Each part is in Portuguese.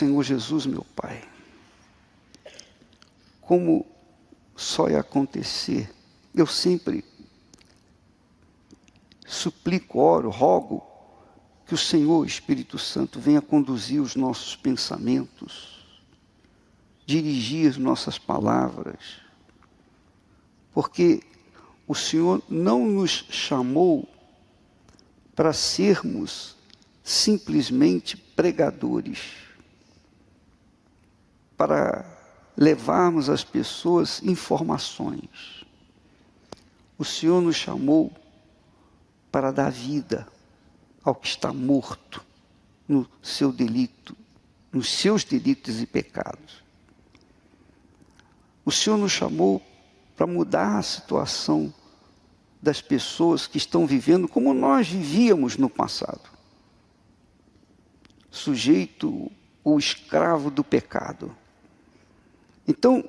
Senhor Jesus, meu Pai, como só ia acontecer, eu sempre suplico, oro, rogo, que o Senhor, Espírito Santo, venha conduzir os nossos pensamentos, dirigir as nossas palavras, porque o Senhor não nos chamou para sermos simplesmente pregadores, para levarmos às pessoas informações. O Senhor nos chamou para dar vida ao que está morto no seu delito, nos seus delitos e pecados. O Senhor nos chamou para mudar a situação das pessoas que estão vivendo como nós vivíamos no passado. Sujeito ou escravo do pecado. Então,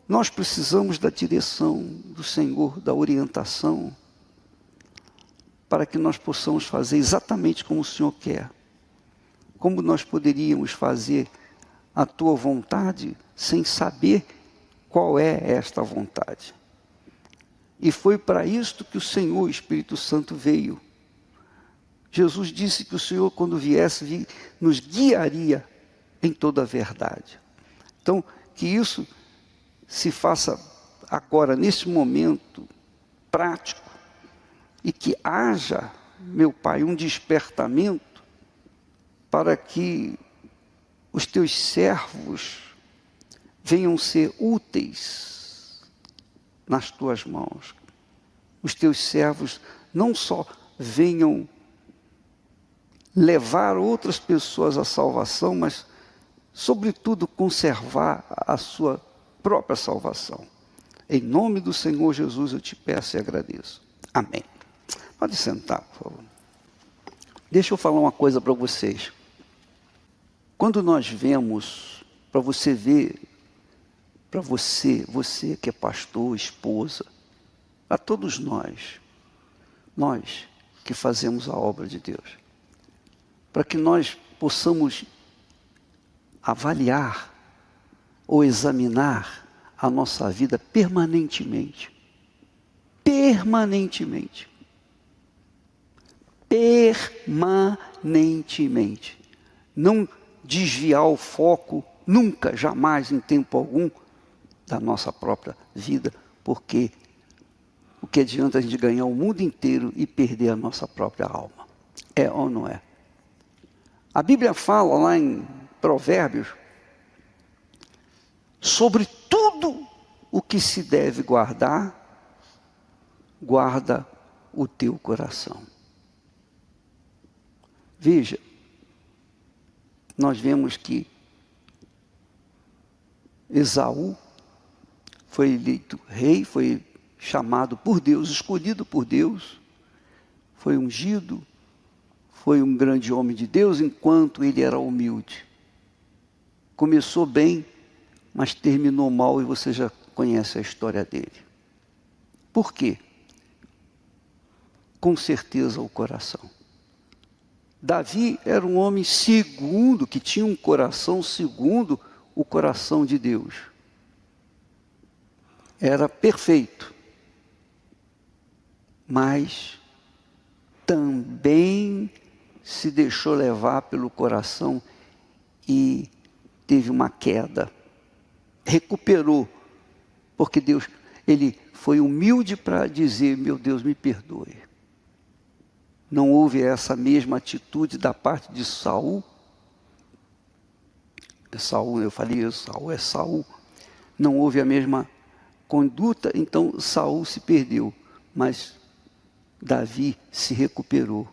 nós precisamos da direção do Senhor, da orientação, para que nós possamos fazer exatamente como o Senhor quer. Como nós poderíamos fazer a tua vontade sem saber qual é esta vontade? E foi para isto que o Senhor, Espírito Santo, veio. Jesus disse que o Senhor, quando viesse, nos guiaria em toda a verdade. Então, que isso se faça agora, nesse momento prático, e que haja, meu Pai, um despertamento para que os teus servos venham ser úteis nas tuas mãos. Os teus servos não só venham levar outras pessoas à salvação, mas, sobretudo, conservar a sua própria salvação. Em nome do Senhor Jesus eu te peço e agradeço. Amém. Pode sentar, por favor. Deixa eu falar uma coisa para vocês. Quando nós vemos, para você ver, para você que é pastor, esposa, a todos nós que fazemos a obra de Deus, para que nós possamos avaliar ou examinar a nossa vida permanentemente. Permanentemente. Permanentemente. Não desviar o foco nunca, jamais, em tempo algum, da nossa própria vida, porque o que adianta a gente ganhar o mundo inteiro e perder a nossa própria alma? É ou não é? A Bíblia fala lá em Provérbios sobre tudo o que se deve guardar, guarda o teu coração. Veja, nós vemos que Esaú foi eleito rei, foi chamado por Deus, escolhido por Deus, foi ungido, foi um grande homem de Deus, enquanto ele era humilde. Começou bem, mas terminou mal, e você já conhece a história dele. Por quê? Com certeza o coração. Davi era um homem segundo, que tinha um coração segundo o coração de Deus. Era perfeito, mas também se deixou levar pelo coração e teve uma queda. Recuperou, porque Deus, ele foi humilde para dizer: meu Deus, me perdoe. Não houve essa mesma atitude da parte de Saul. Saul, eu falei, Saul é Saul. Não houve a mesma conduta, então Saul se perdeu, mas Davi se recuperou.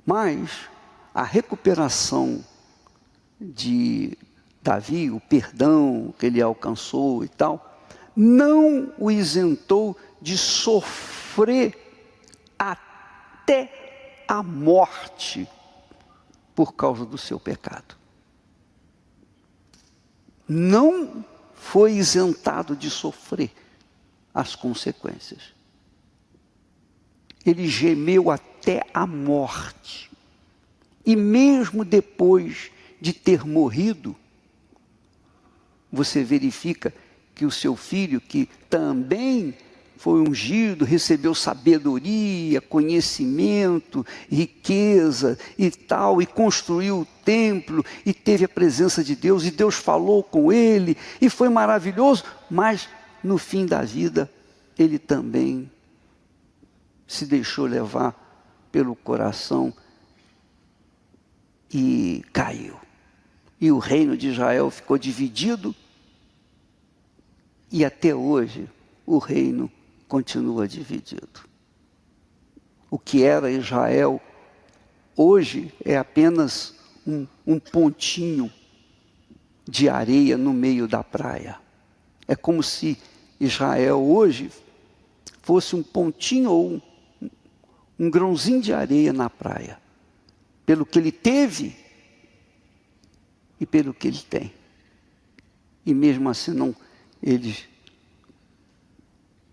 Mas a recuperação de Davi, o perdão que ele alcançou e tal, não o isentou de sofrer até a morte por causa do seu pecado. Não foi isentado de sofrer as consequências. Ele gemeu até a morte. E mesmo depois de ter morrido, você verifica que o seu filho, que também foi ungido, recebeu sabedoria, conhecimento, riqueza e tal, e construiu o templo, e teve a presença de Deus, e Deus falou com ele, e foi maravilhoso, mas no fim da vida, ele também se deixou levar pelo coração e caiu. E o reino de Israel ficou dividido, e até hoje o reino continua dividido. O que era Israel, hoje é apenas um pontinho de areia no meio da praia. É como se Israel hoje fosse um pontinho ou um grãozinho de areia na praia, pelo que ele teve e pelo que ele tem. E mesmo assim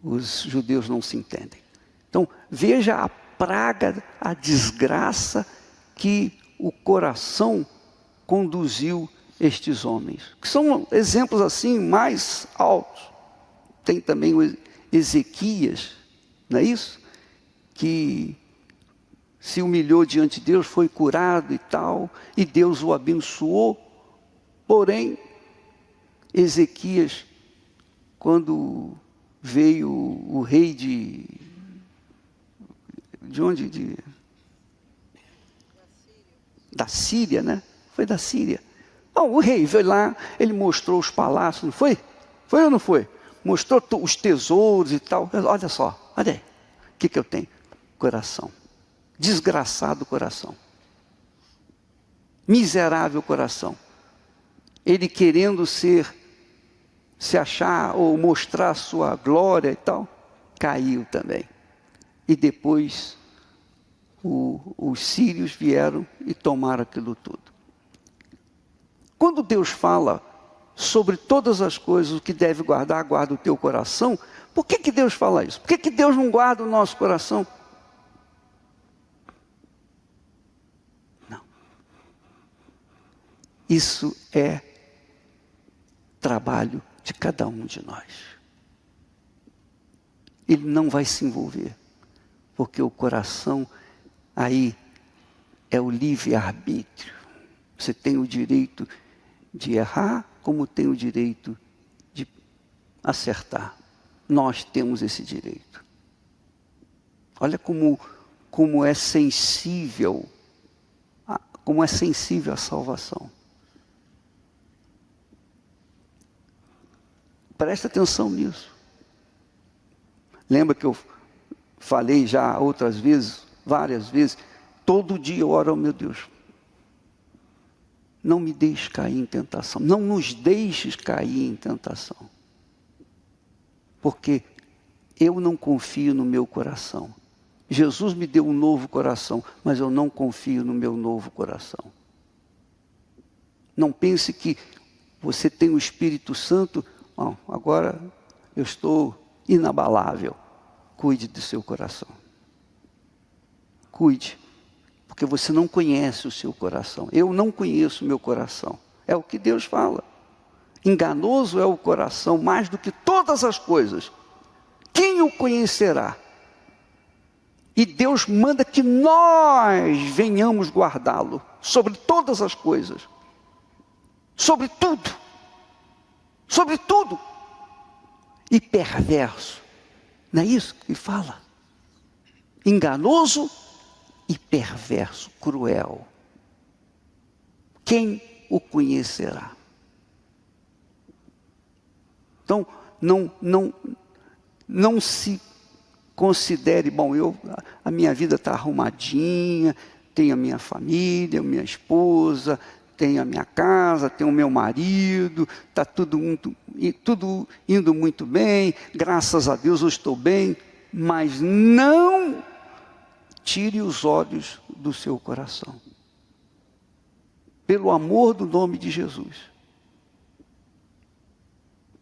os judeus não se entendem. Então, veja a praga, a desgraça que o coração conduziu estes homens. Que são exemplos assim mais altos. Tem também o Ezequias, não é isso? Que se humilhou diante de Deus, foi curado e tal, e Deus o abençoou. Porém, Ezequias, quando veio o rei de onde? Da Síria, né? Foi da Síria. Bom, o rei veio lá, ele mostrou os palácios, não foi? Foi ou não foi? Mostrou os tesouros e tal. Olha só, olha aí. O que eu tenho? Coração. Desgraçado coração. Miserável coração. Ele querendo se achar ou mostrar sua glória e tal, caiu também. E depois os sírios vieram e tomaram aquilo tudo. Quando Deus fala sobre todas as coisas, o que deve guardar, guarda o teu coração, por que Deus fala isso? Por que Deus não guarda o nosso coração? Não. Isso é trabalho de cada um de nós. Ele não vai se envolver, porque o coração aí é o livre-arbítrio. Você tem o direito de errar, como tem o direito de acertar. Nós temos esse direito. Olha como é sensível, como é sensível a salvação. Presta atenção nisso. Lembra que eu falei já outras vezes, várias vezes, todo dia eu oro ao meu Deus. Não me deixes cair em tentação. Não nos deixes cair em tentação. Porque eu não confio no meu coração. Jesus me deu um novo coração, mas eu não confio no meu novo coração. Não pense que você tem o Espírito Santo, agora eu estou inabalável. Cuide do seu coração. Cuide. Porque você não conhece o seu coração. Eu não conheço o meu coração. É o que Deus fala. Enganoso é o coração mais do que todas as coisas. Quem o conhecerá? E Deus manda que nós venhamos guardá-lo sobre todas as coisas. Sobre tudo. Sobre tudo. E perverso. Não é isso que ele fala? Enganoso e perverso, cruel. Quem o conhecerá? Então, não se considere, a minha vida está arrumadinha, tenho a minha família, minha esposa, tenho a minha casa, tenho o meu marido, está tudo indo muito bem, graças a Deus eu estou bem, mas não tire os olhos do seu coração. Pelo amor do nome de Jesus.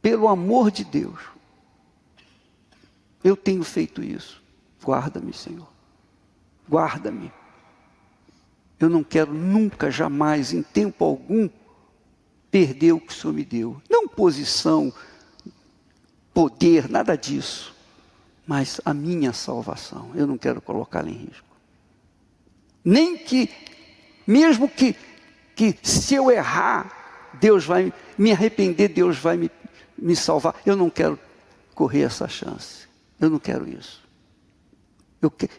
Pelo amor de Deus. Eu tenho feito isso. Guarda-me, Senhor. Guarda-me. Eu não quero nunca, jamais, em tempo algum, perder o que o Senhor me deu. Não posição, poder, nada disso. Mas a minha salvação, eu não quero colocá-la em risco. Nem que, mesmo que se eu errar, Deus vai me arrepender, Deus vai me salvar. Eu não quero correr essa chance. Eu não quero isso.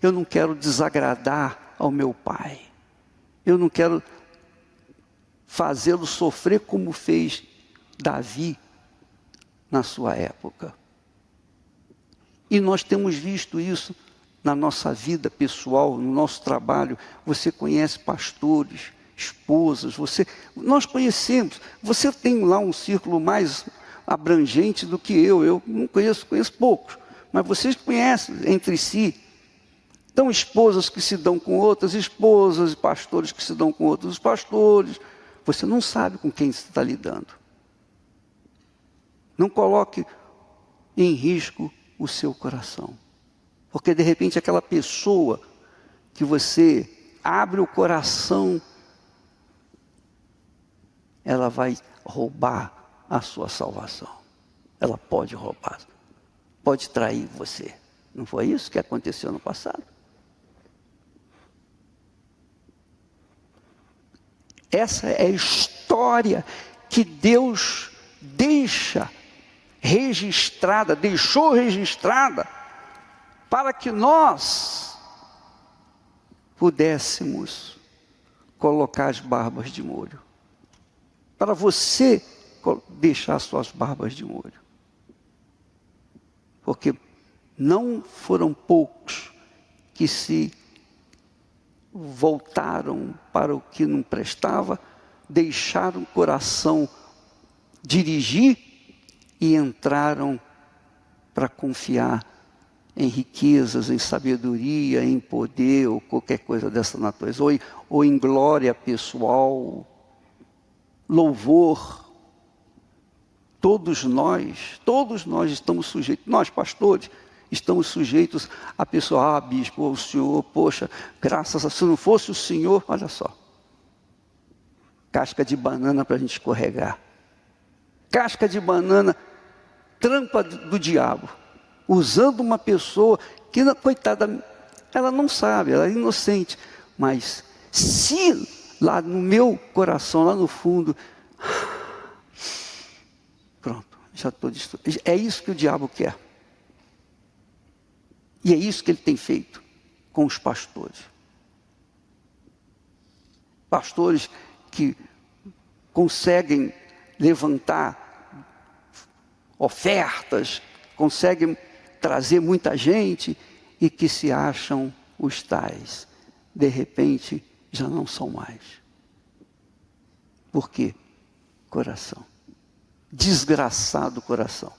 Eu não quero desagradar ao meu Pai. Eu não quero fazê-lo sofrer como fez Davi na sua época. E nós temos visto isso na nossa vida pessoal, no nosso trabalho. Você conhece pastores, esposas, nós conhecemos. Você tem lá um círculo mais abrangente do que eu não conheço poucos, mas vocês conhecem entre si. Então, esposas que se dão com outras esposas, pastores que se dão com outros pastores. Você não sabe com quem você está lidando. Não coloque em risco o seu coração. Porque, de repente, aquela pessoa que você abre o coração, ela vai roubar a sua salvação. Ela pode roubar, pode trair você. Não foi isso que aconteceu no passado? Essa é a história que Deus deixou registrada para que nós pudéssemos colocar as barbas de molho. Para você deixar suas barbas de molho. Porque não foram poucos que se voltaram para o que não prestava, deixaram o coração dirigir e entraram para confiar em riquezas, em sabedoria, em poder ou qualquer coisa dessa natureza, ou em glória pessoal, louvor. Todos nós estamos sujeitos, nós pastores, estamos sujeitos a pessoa, bispo, o senhor, poxa, graças a, se não fosse o senhor, olha só, casca de banana para a gente escorregar, casca de banana, trampa do diabo, usando uma pessoa que, coitada, ela não sabe, ela é inocente, mas se lá no meu coração, lá no fundo, pronto, já estou destruído. É isso que o diabo quer. E é isso que ele tem feito com os pastores. Pastores que conseguem levantar ofertas, conseguem trazer muita gente e que se acham os tais. De repente, já não são mais. Por quê? Coração. Desgraçado coração.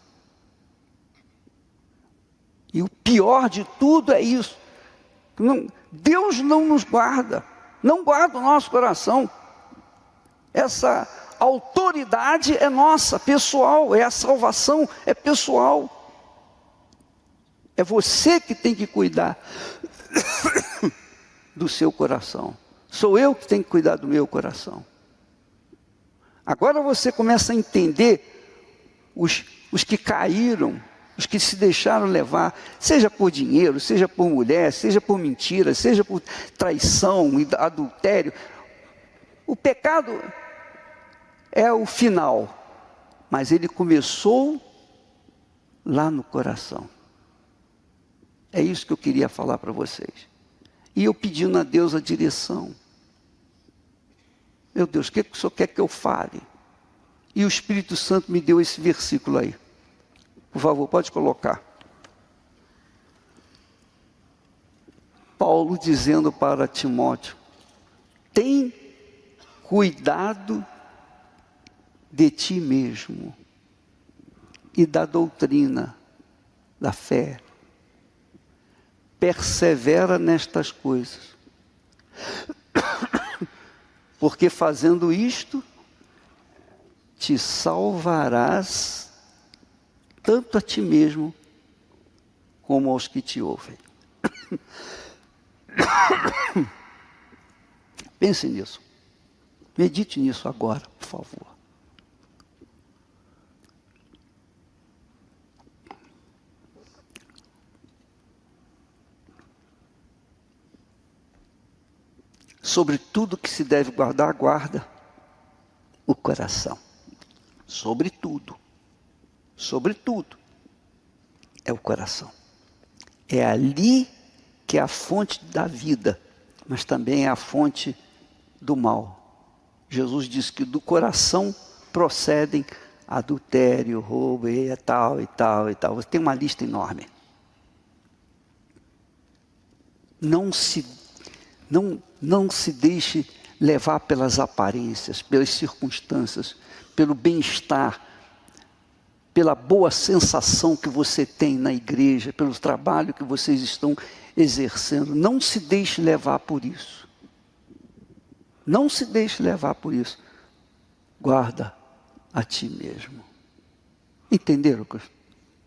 E o pior de tudo é isso. Deus não nos guarda. Não guarda o nosso coração. Essa autoridade é nossa, pessoal. É a salvação, é pessoal. É você que tem que cuidar do seu coração. Sou eu que tenho que cuidar do meu coração. Agora você começa a entender os que caíram, os que se deixaram levar, seja por dinheiro, seja por mulher, seja por mentira, seja por traição, adultério. O pecado é o final, mas ele começou lá no coração. É isso que eu queria falar para vocês. E eu pedindo a Deus a direção. Meu Deus, o que o Senhor quer que eu fale? E o Espírito Santo me deu esse versículo aí. Por favor, pode colocar. Paulo dizendo para Timóteo: tem cuidado de ti mesmo e da doutrina, da fé. Persevera nestas coisas. Porque fazendo isto, te salvarás tanto a ti mesmo, como aos que te ouvem. Pense nisso. Medite nisso agora, por favor. Sobre tudo que se deve guardar, guarda o coração. Sobre tudo. Sobre tudo. É o coração. É ali que é a fonte da vida, mas também é a fonte do mal. Jesus disse que do coração procedem adultério, roubo, e tal, e tal, e tal. Tem uma lista enorme. Não se deixe levar pelas aparências, pelas circunstâncias, pelo bem-estar, pela boa sensação que você tem na igreja, pelo trabalho que vocês estão exercendo. Não se deixe levar por isso. Não se deixe levar por isso. Guarda a ti mesmo. Entenderam?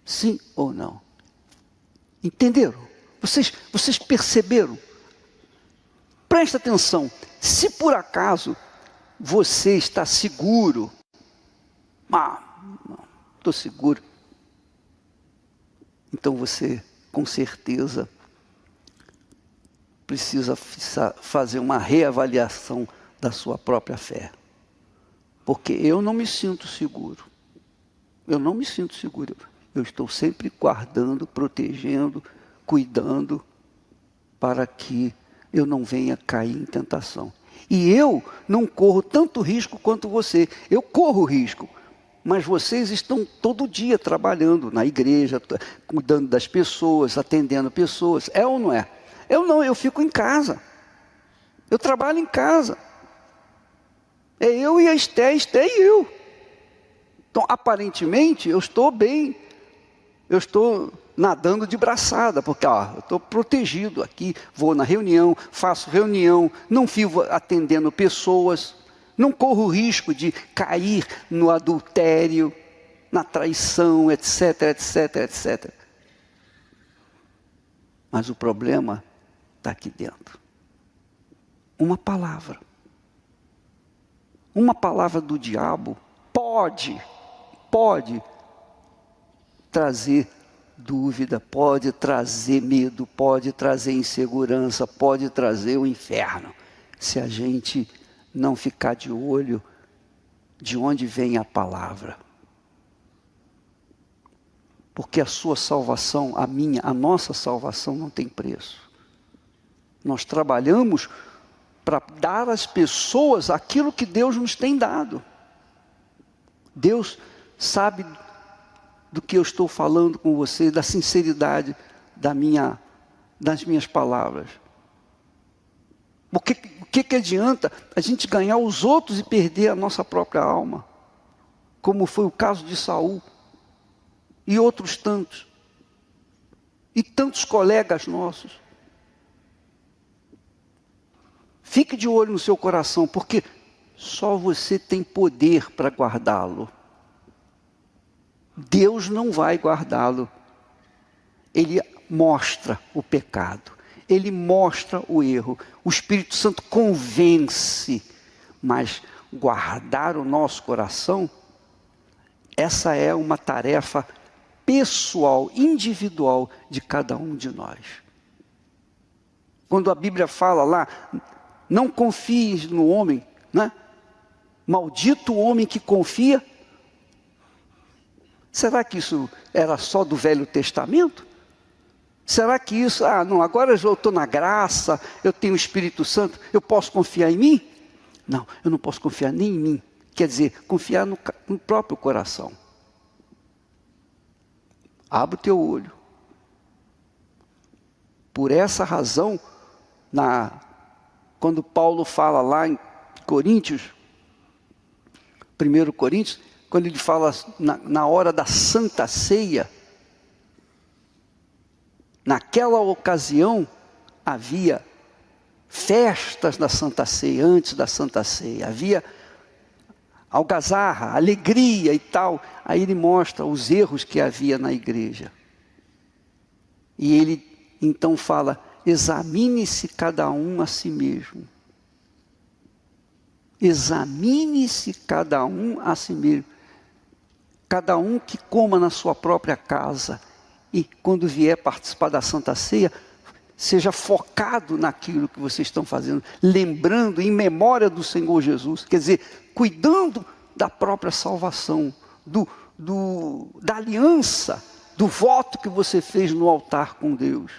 Sim ou não? Entenderam? Vocês perceberam? Presta atenção. Se por acaso você está seguro, não estou seguro, então você com certeza precisa fazer uma reavaliação da sua própria fé. Porque eu não me sinto seguro. Eu não me sinto seguro. Eu estou sempre guardando, protegendo, cuidando, para que eu não venha cair em tentação. E eu não corro tanto risco quanto você. Eu corro risco. Mas vocês estão todo dia trabalhando na igreja, cuidando das pessoas, atendendo pessoas. É ou não é? Eu não, eu fico em casa. Eu trabalho em casa. É eu e a Esté e eu. Então, aparentemente, eu estou bem. Eu estou nadando de braçada, porque eu estou protegido aqui. Vou na reunião, faço reunião, não fico atendendo pessoas. Não corro o risco de cair no adultério, na traição, etc, etc, etc. Mas o problema está aqui dentro. Uma palavra do diabo pode trazer dúvida, pode trazer medo, pode trazer insegurança, pode trazer o inferno, se a gente não ficar de olho de onde vem a palavra. Porque a sua salvação, a nossa salvação não tem preço. Nós trabalhamos para dar às pessoas aquilo que Deus nos tem dado. Deus sabe do que eu estou falando com você, da sinceridade das minhas palavras. O que adianta a gente ganhar os outros e perder a nossa própria alma? Como foi o caso de Saul e outros tantos. E tantos colegas nossos. Fique de olho no seu coração, porque só você tem poder para guardá-lo. Deus não vai guardá-lo. Ele mostra o pecado. Ele mostra o erro. O Espírito Santo convence. Mas guardar o nosso coração, essa é uma tarefa pessoal, individual de cada um de nós. Quando a Bíblia fala lá, não confie no homem, né? Maldito o homem que confia. Será que isso era só do Velho Testamento? Será que isso, não, agora eu estou na graça, eu tenho o Espírito Santo, eu posso confiar em mim? Não, eu não posso confiar nem em mim. Quer dizer, confiar no próprio coração. Abre o teu olho. Por essa razão, quando Paulo fala lá em Coríntios, 1 Coríntios, quando ele fala na hora da Santa Ceia, naquela ocasião havia festas da Santa Ceia, antes da Santa Ceia, havia algazarra, alegria e tal. Aí ele mostra os erros que havia na igreja. E ele então fala, examine-se cada um a si mesmo. Examine-se cada um a si mesmo. Cada um que coma na sua própria casa. E quando vier participar da Santa Ceia, seja focado naquilo que vocês estão fazendo. Lembrando, em memória do Senhor Jesus. Quer dizer, cuidando da própria salvação. Da aliança, do voto que você fez no altar com Deus.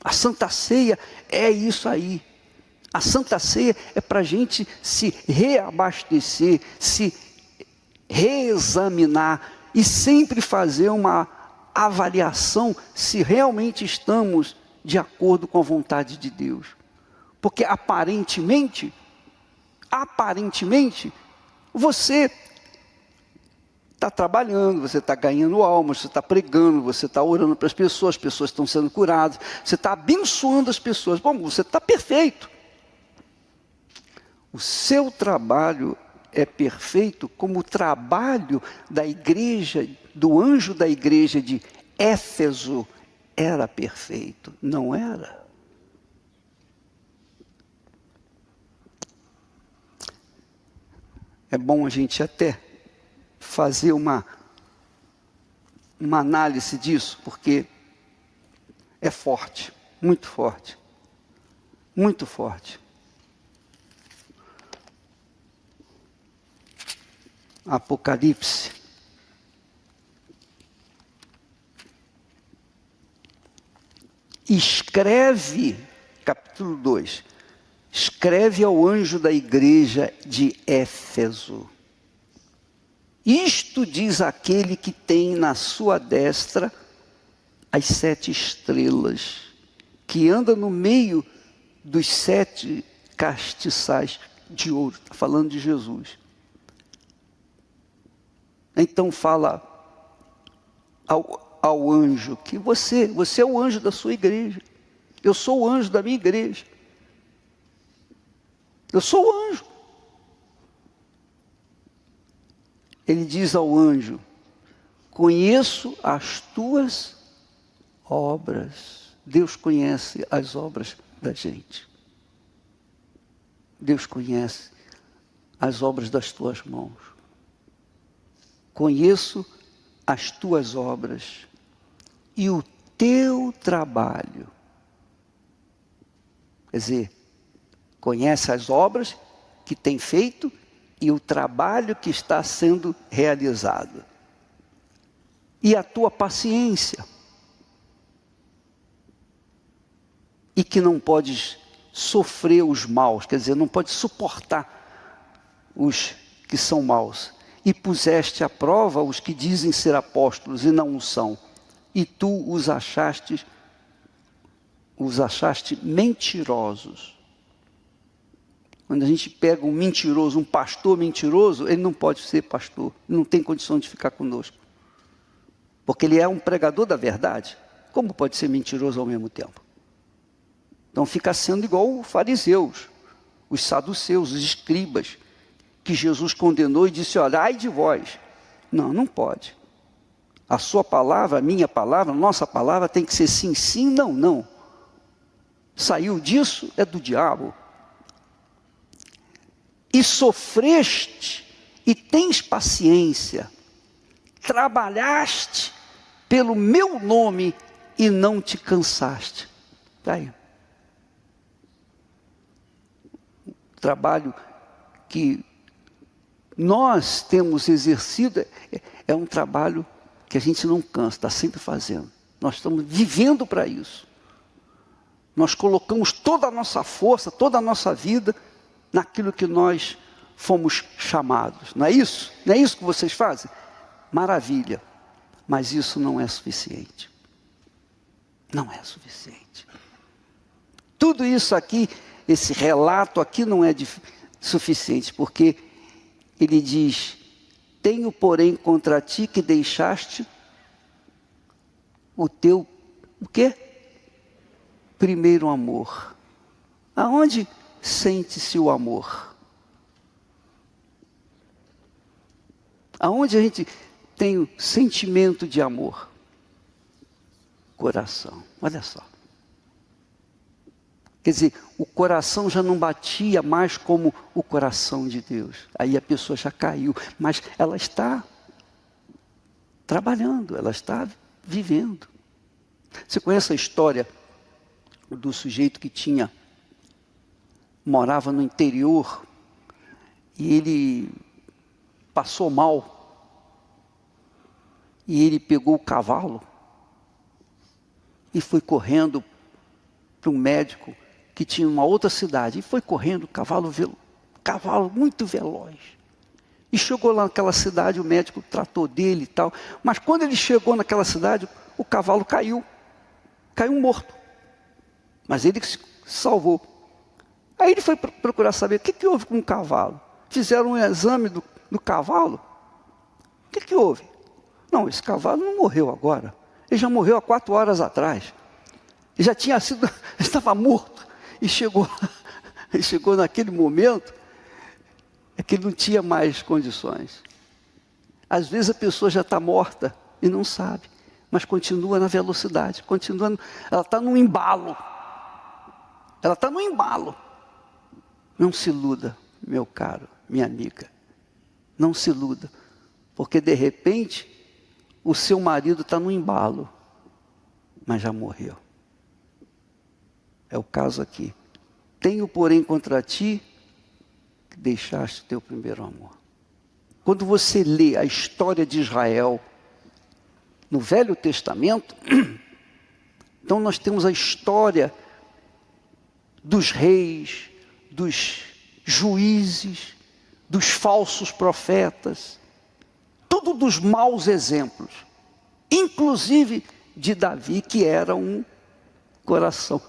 A Santa Ceia é isso aí. A Santa Ceia é para a gente se reabastecer, se reexaminar e sempre fazer uma avaliação se realmente estamos de acordo com a vontade de Deus. Porque aparentemente, você está trabalhando, você está ganhando almas, você está pregando, você está orando para as pessoas estão sendo curadas, você está abençoando as pessoas. Bom, você está perfeito. O seu trabalho é perfeito como o trabalho da igreja, do anjo da igreja de Éfeso era perfeito. Não era? É bom a gente até fazer uma análise disso, porque é forte, muito forte, muito forte. Apocalipse. Escreve, capítulo 2, escreve ao anjo da igreja de Éfeso. Isto diz aquele que tem na sua destra as 7 estrelas, que anda no meio dos 7 castiçais de ouro. Está falando de Jesus. Então fala ao anjo que você é o anjo da sua igreja. Eu sou o anjo da minha igreja. Eu sou o anjo. Ele diz ao anjo: conheço as tuas obras. Deus conhece as obras da gente. Deus conhece as obras das tuas mãos. Conheço as tuas obras e o teu trabalho. Quer dizer, conhece as obras que tem feito e o trabalho que está sendo realizado. E a tua paciência. E que não podes sofrer os maus, quer dizer, não podes suportar os que são maus. E puseste à prova os que dizem ser apóstolos e não o são. E tu os achaste mentirosos. Quando a gente pega um mentiroso, um pastor mentiroso, ele não pode ser pastor, não tem condição de ficar conosco. Porque ele é um pregador da verdade. Como pode ser mentiroso ao mesmo tempo? Então fica sendo igual os fariseus, os saduceus, os escribas, que Jesus condenou e disse: olha, ai de vós. Não, não pode. A sua palavra, a minha palavra, a nossa palavra tem que ser sim, sim, não, não. Saiu disso, é do diabo. E sofreste, e tens paciência, trabalhaste pelo meu nome e não te cansaste. Está aí. O trabalho que nós temos exercido é um trabalho que a gente não cansa, está sempre fazendo. Nós estamos vivendo para isso. Nós colocamos toda a nossa força, toda a nossa vida naquilo que nós fomos chamados. Não é isso? Não é isso que vocês fazem? Maravilha. Mas isso não é suficiente. Não é suficiente. Tudo isso aqui, esse relato aqui não é suficiente, porque ele diz: tenho, porém, contra ti que deixaste o teu, o quê? Primeiro amor. Aonde sente-se o amor? Aonde a gente tem o sentimento de amor? Coração. Olha só. Quer dizer, o coração já não batia mais como o coração de Deus. Aí a pessoa já caiu, mas ela está trabalhando, ela está vivendo. Você conhece a história do sujeito que morava no interior e ele passou mal e ele pegou o cavalo e foi correndo para um médico que tinha uma outra cidade, e foi correndo, cavalo muito veloz. E chegou lá naquela cidade, o médico tratou dele e tal, mas quando ele chegou naquela cidade, o cavalo caiu morto. Mas ele se salvou. Aí ele foi procurar saber o que houve com o cavalo. Fizeram um exame do cavalo. O que houve? Não, esse cavalo não morreu agora. Ele já morreu há 4 horas atrás. Ele já tinha sido, estava morto. E chegou naquele momento, é que ele não tinha mais condições. Às vezes a pessoa já está morta e não sabe, mas continua na velocidade, ela está no embalo. Ela está no embalo. Não se iluda, meu caro, minha amiga. Não se iluda, porque de repente o seu marido está no embalo, mas já morreu. É o caso aqui. Tenho, porém, contra ti que deixaste o teu primeiro amor. Quando você lê a história de Israel no Velho Testamento, então nós temos a história dos reis, dos juízes, dos falsos profetas, tudo dos maus exemplos, inclusive de Davi, que era um coração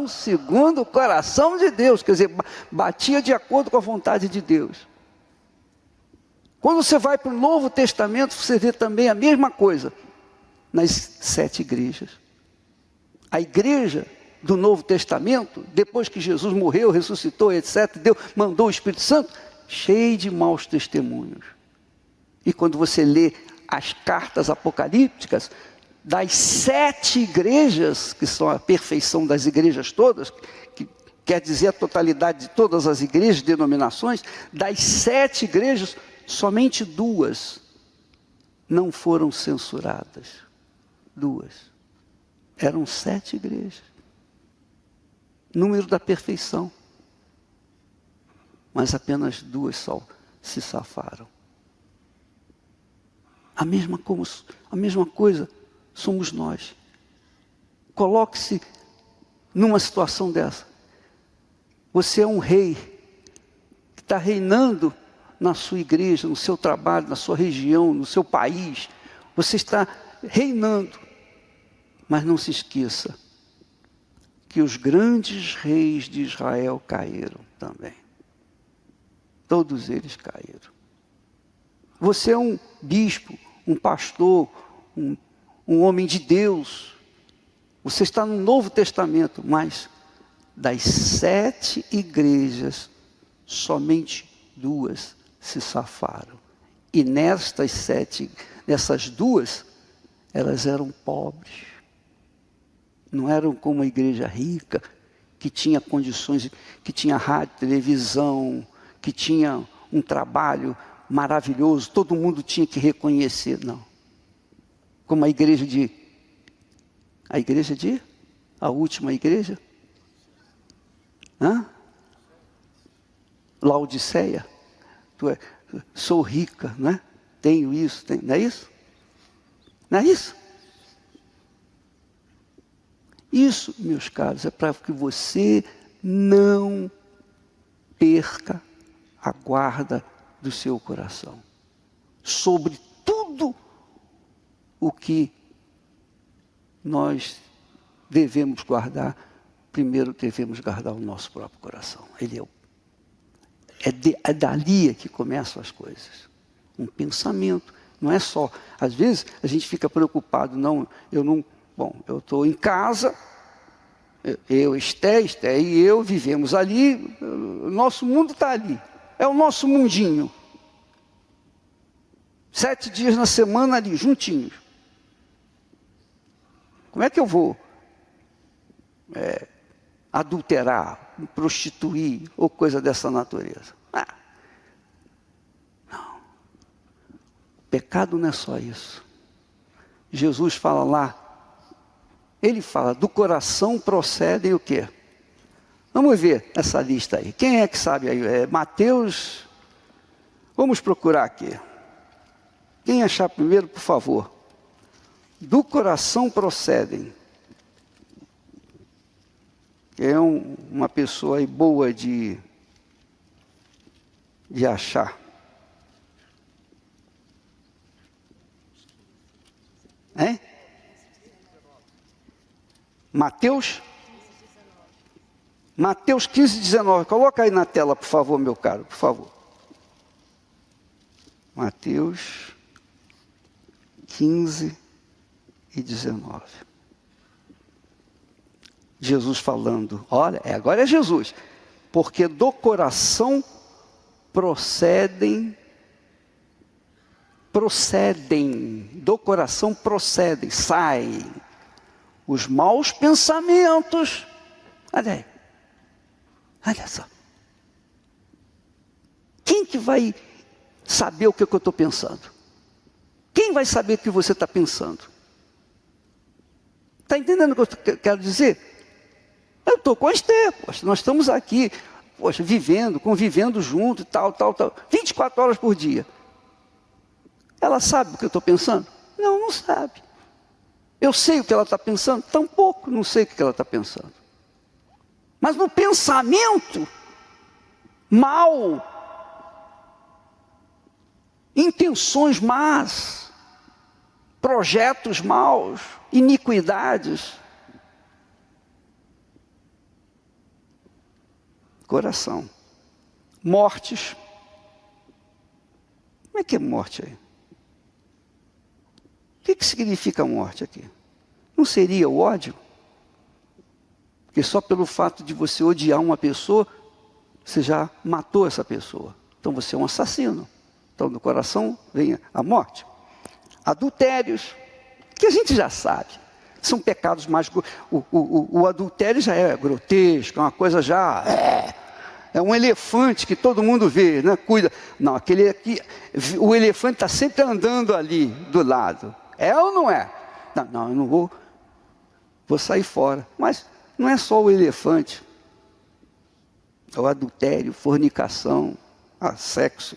segundo o coração de Deus, quer dizer, batia de acordo com a vontade de Deus. Quando você vai para o Novo Testamento, você vê também a mesma coisa nas 7 igrejas. A igreja do Novo Testamento, depois que Jesus morreu, ressuscitou, etc., Deus mandou o Espírito Santo, cheio de maus testemunhos. E quando você lê as cartas apocalípticas, das 7 igrejas, que são a perfeição das igrejas todas, que quer dizer a totalidade de todas as igrejas, denominações, das 7 igrejas, somente 2 não foram censuradas. 2. Eram 7 igrejas. Número da perfeição. Mas apenas 2 só se safaram. A mesma coisa somos nós. Coloque-se numa situação dessa. Você é um rei que está reinando na sua igreja, no seu trabalho, na sua região, no seu país. Você está reinando. Mas não se esqueça que os grandes reis de Israel caíram também. Todos eles caíram. Você é um bispo, um pastor, um homem de Deus. Você está no Novo Testamento, mas das 7 igrejas, somente 2 se safaram. E nessas 2, elas eram pobres. Não eram como a igreja rica, que tinha condições, que tinha rádio, televisão, que tinha um trabalho maravilhoso, todo mundo tinha que reconhecer, não. Como a última igreja? Laodiceia. Sou rica, né? Tenho isso, não é isso? Não é isso? Isso, meus caros, é para que você não perca a guarda do seu coração sobre tudo o que nós devemos guardar. Primeiro devemos guardar o nosso próprio coração. Ele é dali que começam as coisas. Um pensamento, não é só. Às vezes a gente fica preocupado, eu estou em casa, Esté e eu vivemos ali, o nosso mundo está ali, é o nosso mundinho. 7 dias na semana ali, juntinhos. Como é que eu vou adulterar, prostituir ou coisa dessa natureza. Não. Pecado não é só isso. Jesus fala lá, ele fala, do coração procedem o quê? Vamos ver essa lista aí. Quem é que sabe aí? É Mateus. Vamos procurar aqui. Quem achar primeiro, por favor. Do coração procedem. É uma pessoa aí boa de achar. Hein? Mateus? Mateus 15, 19. Coloca aí na tela, por favor, meu caro, por favor. Mateus 15 e 19. Jesus falando, olha, agora é Jesus. Porque do coração procedem, do coração procedem, saem os maus pensamentos. Olha aí. Olha só. Quem que vai saber o que eu estou pensando? Quem vai saber o que você está pensando? Está entendendo o que eu quero dizer? Eu estou com a Esther, poxa, nós estamos aqui, poxa, vivendo, convivendo junto e tal, 24 horas por dia. Ela sabe o que eu estou pensando? Não, não sabe. Eu sei o que ela está pensando? Tampouco não sei o que ela está pensando. Mas no pensamento mal, intenções más, projetos maus, iniquidades, coração, mortes. Como é que é morte aí? O que significa morte aqui? Não seria o ódio? Porque só pelo fato de você odiar uma pessoa, você já matou essa pessoa. Então você é um assassino. Então do coração vem a morte. Adultérios, que a gente já sabe. São pecados mais... O adultério já é grotesco, é uma coisa já... É um elefante que todo mundo vê, né? Cuida. Não, aquele aqui... O elefante está sempre andando ali, do lado. É ou não é? Não, eu não vou sair fora. Mas não é só o elefante. É o adultério, fornicação, sexo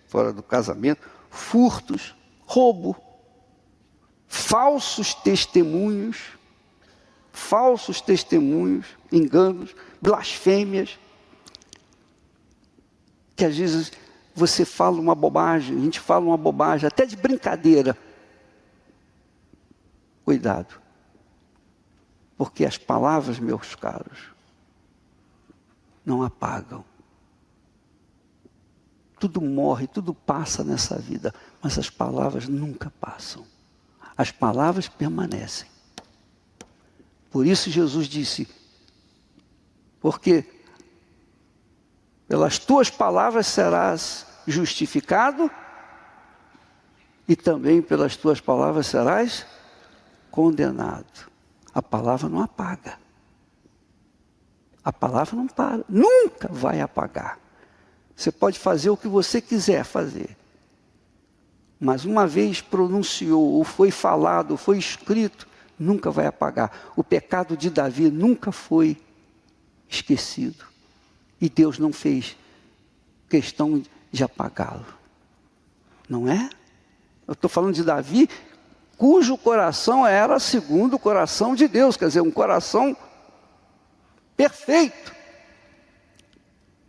fora do casamento, furtos, roubo, falsos testemunhos, enganos, blasfêmias, que às vezes você fala uma bobagem, a gente fala uma bobagem, até de brincadeira. Cuidado, porque as palavras, meus caros, não apagam. Tudo morre, tudo passa nessa vida, mas as palavras nunca passam. As palavras permanecem. Por isso Jesus disse, porque pelas tuas palavras serás justificado e também pelas tuas palavras serás condenado. A palavra não apaga. A palavra não para, nunca vai apagar. Você pode fazer o que você quiser fazer. Mas uma vez pronunciou, ou foi falado, ou foi escrito, nunca vai apagar. O pecado de Davi nunca foi esquecido. E Deus não fez questão de apagá-lo. Não é? Eu estou falando de Davi, cujo coração era segundo o coração de Deus. Quer dizer, um coração perfeito.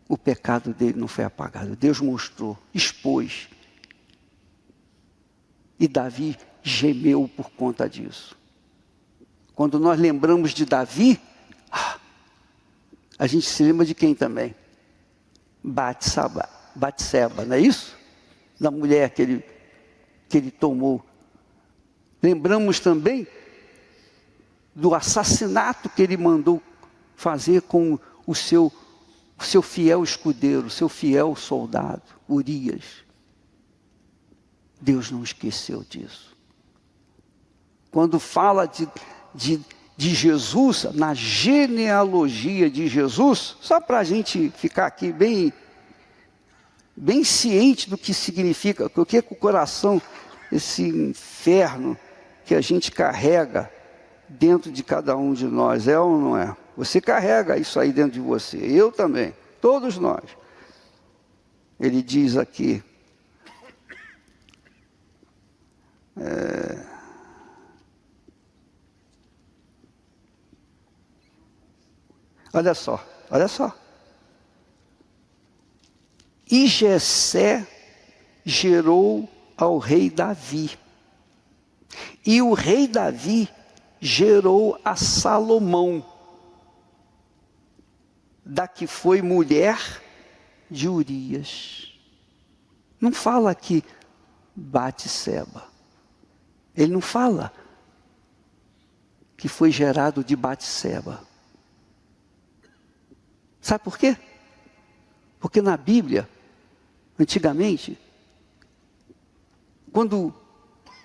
O pecado dele não foi apagado. Deus mostrou, expôs. E Davi gemeu por conta disso. Quando nós lembramos de Davi, a gente se lembra de quem também? Batseba, não é isso? Da mulher que ele tomou. Lembramos também do assassinato que ele mandou fazer com o seu fiel escudeiro, seu fiel soldado, Urias. Deus não esqueceu disso. Quando fala de Jesus, na genealogia de Jesus, só para a gente ficar aqui bem ciente do que significa, o que é o coração, esse inferno que a gente carrega dentro de cada um de nós, é ou não é? Você carrega isso aí dentro de você, eu também, todos nós. Ele diz aqui, olha só. E Jessé gerou ao rei Davi. E o rei Davi gerou a Salomão, da que foi mulher de Urias. Não fala aqui Batseba. Ele não fala que foi gerado de Batseba. Sabe por quê? Porque na Bíblia, antigamente, quando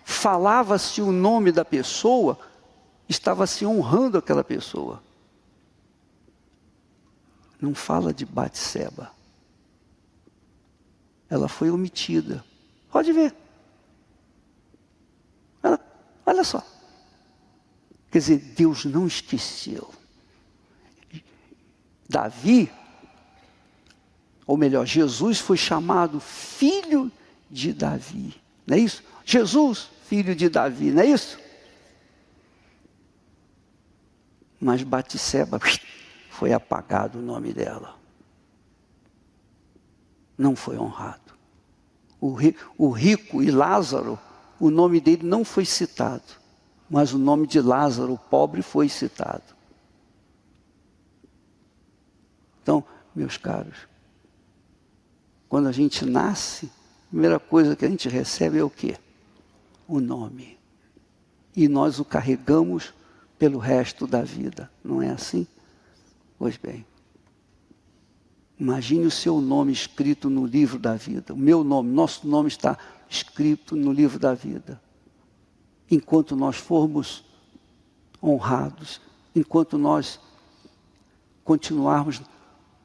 falava-se o nome da pessoa, estava se honrando aquela pessoa. Não fala de Batseba. Ela foi omitida. Pode ver. Olha só. Quer dizer, Deus não esqueceu. Davi, ou melhor, Jesus foi chamado filho de Davi. Não é isso? Jesus, filho de Davi, não é isso? Mas Batseba, foi apagado o nome dela. Não foi honrado. O rico e Lázaro, o nome dele não foi citado. Mas o nome de Lázaro, o pobre, foi citado. Então, meus caros, quando a gente nasce, a primeira coisa que a gente recebe é o quê? O nome. E nós o carregamos pelo resto da vida. Não é assim? Pois bem, imagine o seu nome escrito no livro da vida. O meu nome, nosso nome está escrito no livro da vida. Enquanto nós formos honrados, enquanto nós continuarmos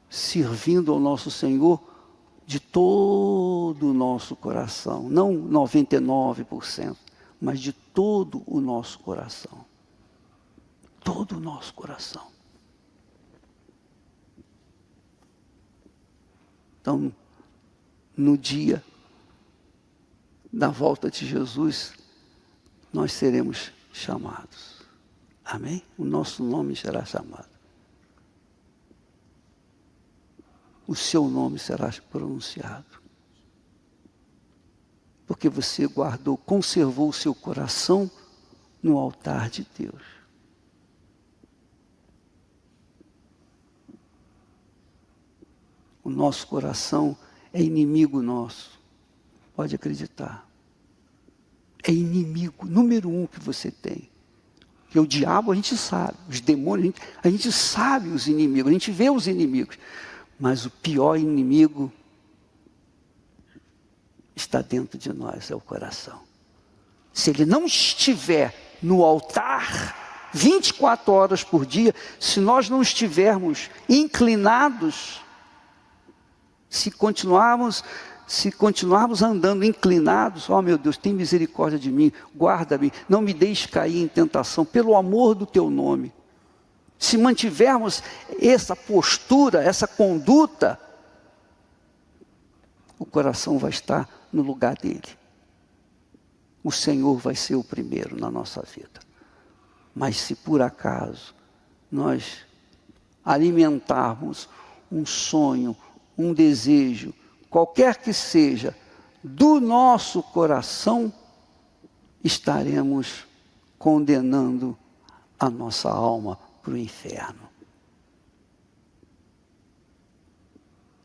servindo ao nosso Senhor de todo o nosso coração, não 99%, mas de todo o nosso coração. Todo o nosso coração. Então, no dia da volta de Jesus, nós seremos chamados. Amém? O nosso nome será chamado. O seu nome será pronunciado. Porque você guardou, conservou o seu coração no altar de Deus. O nosso coração é inimigo nosso. Pode acreditar. É inimigo número 1 que você tem. Porque o diabo a gente sabe, os demônios a gente sabe os inimigos, a gente vê os inimigos. Mas o pior inimigo está dentro de nós, é o coração. Se ele não estiver no altar 24 horas por dia, se nós não estivermos inclinados, se continuarmos andando inclinados, ó meu Deus, tem misericórdia de mim, guarda-me, não me deixe cair em tentação, pelo amor do teu nome. Se mantivermos essa postura, essa conduta, o coração vai estar no lugar dele. O Senhor vai ser o primeiro na nossa vida. Mas se por acaso nós alimentarmos um sonho, um desejo, qualquer que seja, do nosso coração, estaremos condenando a nossa alma para o inferno.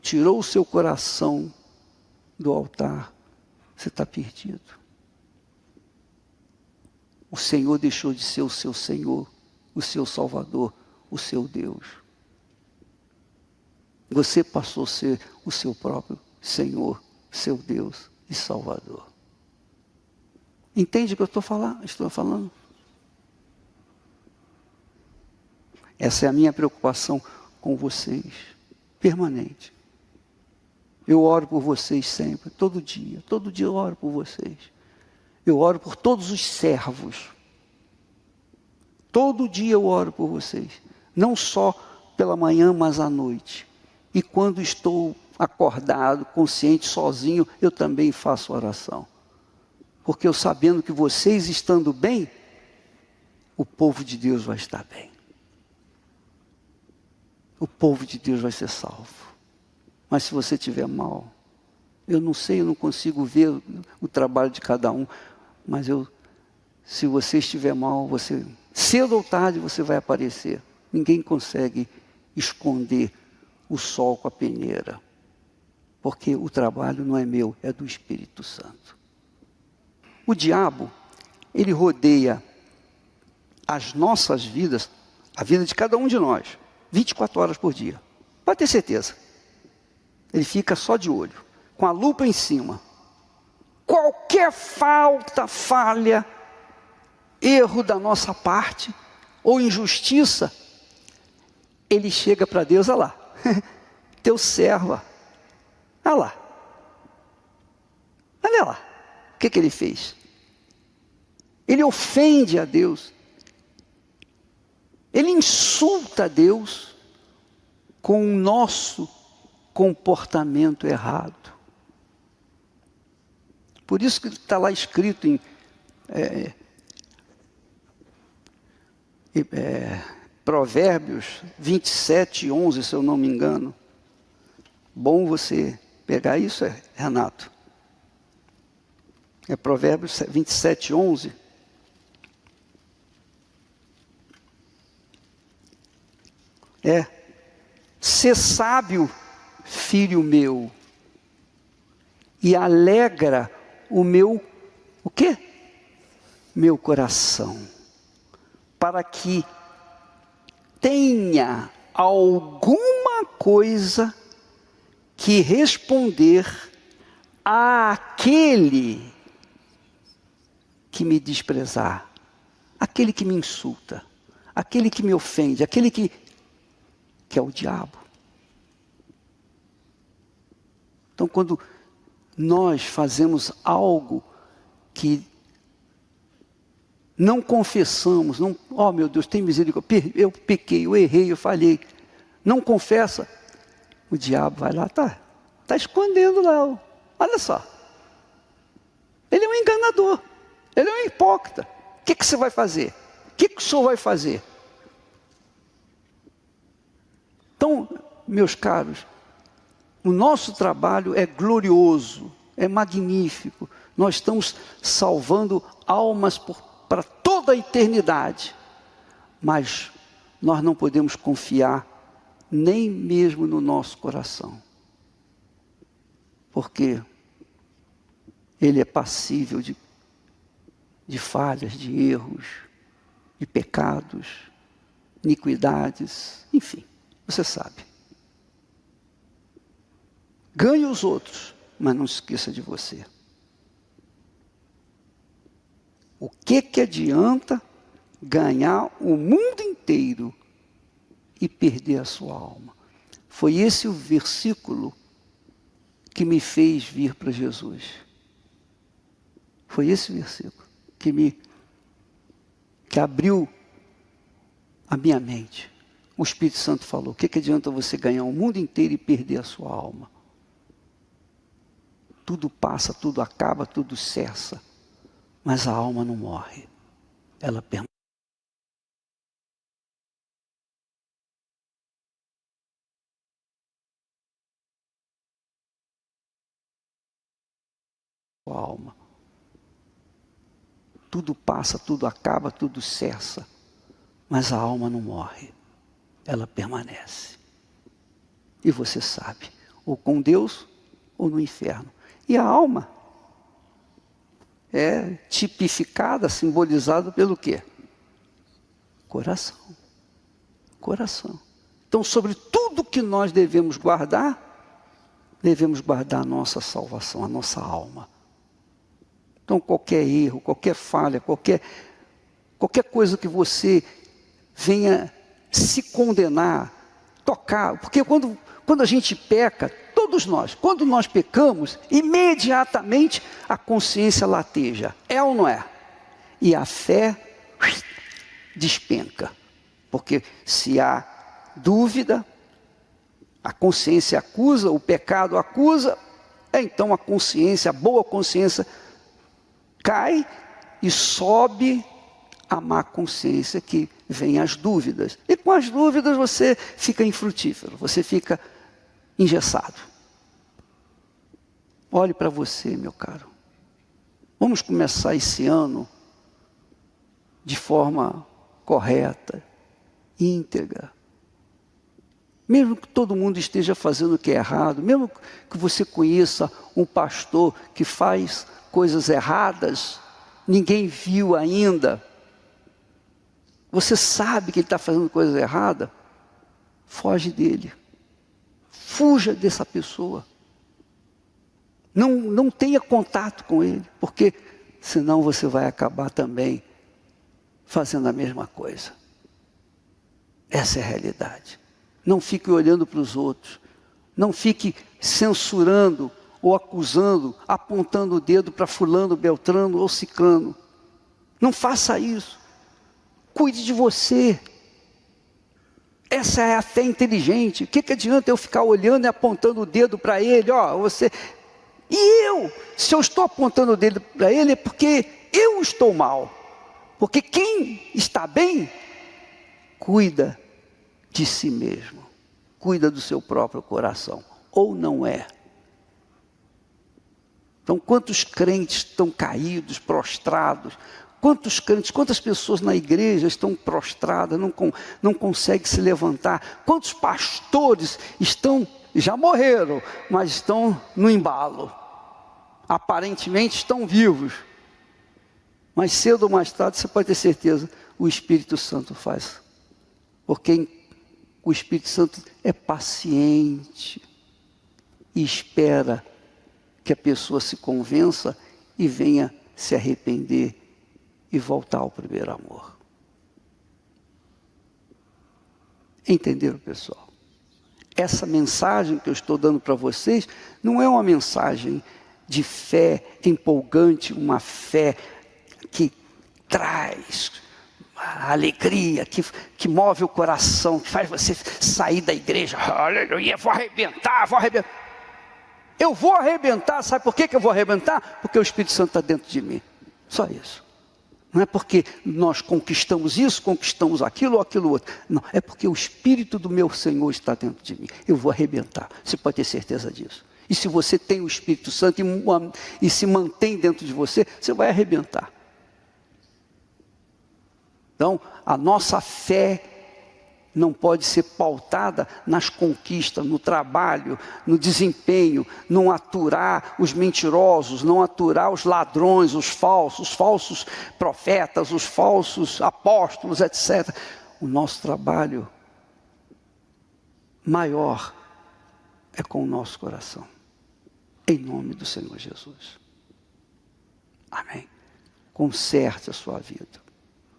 Tirou o seu coração do altar, você está perdido. O Senhor deixou de ser o seu Senhor, o seu Salvador, o seu Deus. Você passou a ser o seu próprio Senhor, seu Deus e Salvador. Entende o que eu estou falando? Essa é a minha preocupação com vocês, permanente. Eu oro por vocês sempre, todo dia eu oro por vocês. Eu oro por todos os servos. Todo dia eu oro por vocês, não só pela manhã, mas à noite. E quando estou acordado, consciente, sozinho, eu também faço oração. Porque eu sabendo que vocês estando bem, o povo de Deus vai estar bem. O povo de Deus vai ser salvo. Mas se você estiver mal, eu não sei, eu não consigo ver o trabalho de cada um, mas se você estiver mal, cedo ou tarde você vai aparecer. Ninguém consegue esconder o sol com a peneira, porque o trabalho não é meu, é do Espírito Santo. O diabo, ele rodeia as nossas vidas, a vida de cada um de nós, 24 horas por dia. Pode ter certeza. Ele fica só de olho, com a lupa em cima. Qualquer falha, erro da nossa parte, ou injustiça, ele chega para Deus, olha lá, teu servo, olha lá. Olha lá, o que ele fez? Ele ofende a Deus. Ele insulta a Deus com o nosso comportamento errado. Por isso que está lá escrito em Provérbios 27:11, se eu não me engano. Bom você pegar isso, Renato. É Provérbios 27:11. Sê sábio, filho meu, e alegra o meu, o quê? Meu coração, para que tenha alguma coisa que responder àquele que me desprezar, aquele que me insulta, aquele que me ofende, aquele que é o diabo. Então, quando nós fazemos algo que não confessamos, oh meu Deus, tem misericórdia, eu pequei, eu errei, eu falhei, não confessa, o diabo vai lá, tá escondendo lá, olha só, ele é um enganador, ele é um hipócrita. O que você vai fazer? O que o senhor vai fazer? Então, meus caros, o nosso trabalho é glorioso, é magnífico. Nós estamos salvando almas para toda a eternidade. Mas nós não podemos confiar nem mesmo no nosso coração. Porque ele é passível de falhas, de erros, de pecados, iniquidades, enfim. Você sabe. Ganhe os outros, mas não se esqueça de você. O que adianta ganhar o mundo inteiro e perder a sua alma? Foi esse o versículo que me fez vir para Jesus. Foi esse versículo que abriu a minha mente. O Espírito Santo falou, o que adianta você ganhar o mundo inteiro e perder a sua alma? Tudo passa, tudo acaba, tudo cessa, mas a alma não morre, ela permanece. A alma. Tudo passa, tudo acaba, tudo cessa, mas a alma não morre, ela permanece. E você sabe, ou com Deus, ou no inferno. E a alma é tipificada, simbolizada pelo quê? Coração. Coração. Então, sobre tudo que nós devemos guardar a nossa salvação, a nossa alma. Então, qualquer erro, qualquer falha, qualquer coisa que você venha se condenar, tocar, porque quando a gente peca, todos nós, quando nós pecamos, imediatamente a consciência lateja, é ou não é? E a fé despenca, porque se há dúvida, a consciência acusa, o pecado acusa, então a consciência, a boa consciência cai e sobe a má consciência, que vem as dúvidas. E com as dúvidas você fica infrutífero, você fica engessado. Olhe para você, meu caro. Vamos começar esse ano de forma correta, íntegra. Mesmo que todo mundo esteja fazendo o que é errado, mesmo que você conheça um pastor que faz coisas erradas, ninguém viu ainda, você sabe que ele está fazendo coisa errada, foge dele. Fuja dessa pessoa. Não tenha contato com ele, porque senão você vai acabar também fazendo a mesma coisa. Essa é a realidade. Não fique olhando para os outros. Não fique censurando ou acusando, apontando o dedo para fulano, beltrano ou ciclano. Não faça isso. Cuide de você. Essa é a fé inteligente. O que adianta eu ficar olhando e apontando o dedo para ele? Você... E eu? Se eu estou apontando o dedo para ele é porque eu estou mal. Porque quem está bem, cuida de si mesmo. Cuida do seu próprio coração. Ou não é? Então, quantos crentes estão caídos, prostrados? Quantos crentes, quantas pessoas na igreja estão prostradas, não conseguem se levantar? Quantos pastores já morreram, mas estão no embalo? Aparentemente estão vivos. Mas cedo ou mais tarde, você pode ter certeza, o Espírito Santo faz. Porque o Espírito Santo é paciente e espera que a pessoa se convença e venha se arrepender e voltar ao primeiro amor. Entenderam, pessoal? Essa mensagem que eu estou dando para vocês não é uma mensagem de fé empolgante, uma fé que traz a alegria, que move o coração, que faz você sair da igreja, aleluia, vou arrebentar. Eu vou arrebentar, sabe por que eu vou arrebentar? Porque o Espírito Santo está dentro de mim, só isso. Não é porque nós conquistamos isso, conquistamos aquilo ou aquilo outro. Não, é porque o Espírito do meu Senhor está dentro de mim. Eu vou arrebentar, você pode ter certeza disso. E se você tem o Espírito Santo e se mantém dentro de você, você vai arrebentar. Então, a nossa fé não pode ser pautada nas conquistas, no trabalho, no desempenho, não aturar os mentirosos, não aturar os ladrões, os falsos profetas, os falsos apóstolos, etc. O nosso trabalho maior é com o nosso coração. Em nome do Senhor Jesus. Amém. Conserte a sua vida.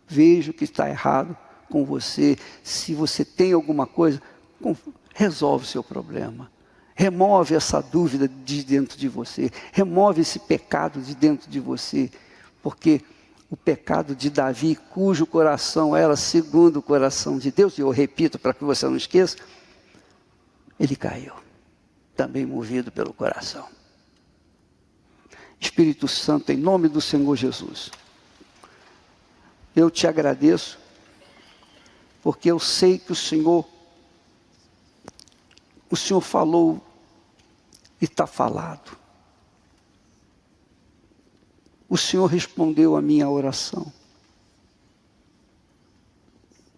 Veja o que está errado com você. Se você tem alguma coisa, resolve o seu problema. Remove essa dúvida de dentro de você. Remove esse pecado de dentro de você. Porque o pecado de Davi, cujo coração era segundo o coração de Deus, e eu repito para que você não esqueça, ele caiu. Também movido pelo coração. Espírito Santo, em nome do Senhor Jesus, eu te agradeço, porque eu sei que o Senhor falou e está falado. O Senhor respondeu a minha oração.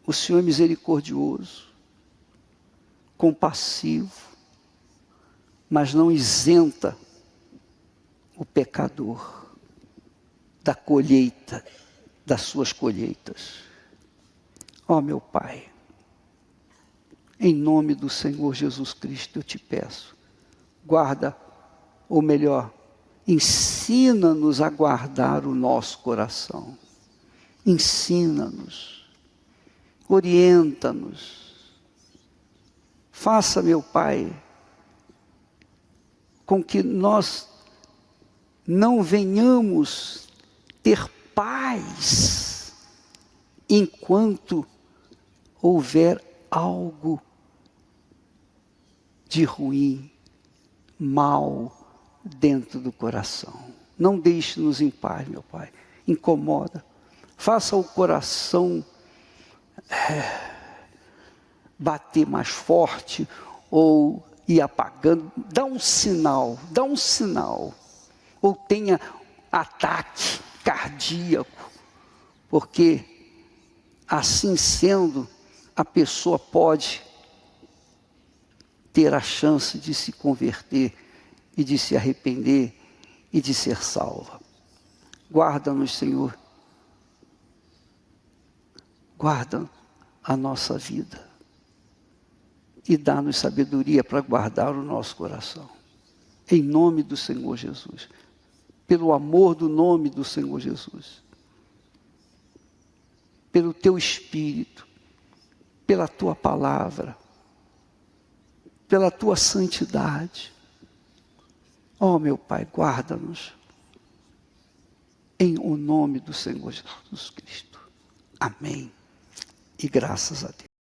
O Senhor é misericordioso, compassivo, mas não isenta o pecador da colheita, das suas colheitas. Ó meu Pai, em nome do Senhor Jesus Cristo eu te peço, guarda, ou melhor, ensina-nos a guardar o nosso coração. Ensina-nos. orienta-nos. Faça, meu Pai, com que nós não venhamos ter paz enquanto houver algo de ruim, mal dentro do coração. Não deixe-nos em paz, meu Pai. Incomoda. Faça o coração bater mais forte ou ir apagando. Dá um sinal. Ou tenha ataque cardíaco, porque assim sendo, a pessoa pode ter a chance de se converter e de se arrepender e de ser salva. Guarda-nos, Senhor. Guarda a nossa vida e dá-nos sabedoria para guardar o nosso coração. Em nome do Senhor Jesus. Pelo amor do nome do Senhor Jesus. Pelo Teu Espírito. Pela Tua palavra. Pela Tua santidade. Oh, meu Pai, guarda-nos. Em o nome do Senhor Jesus Cristo. Amém. E graças a Deus.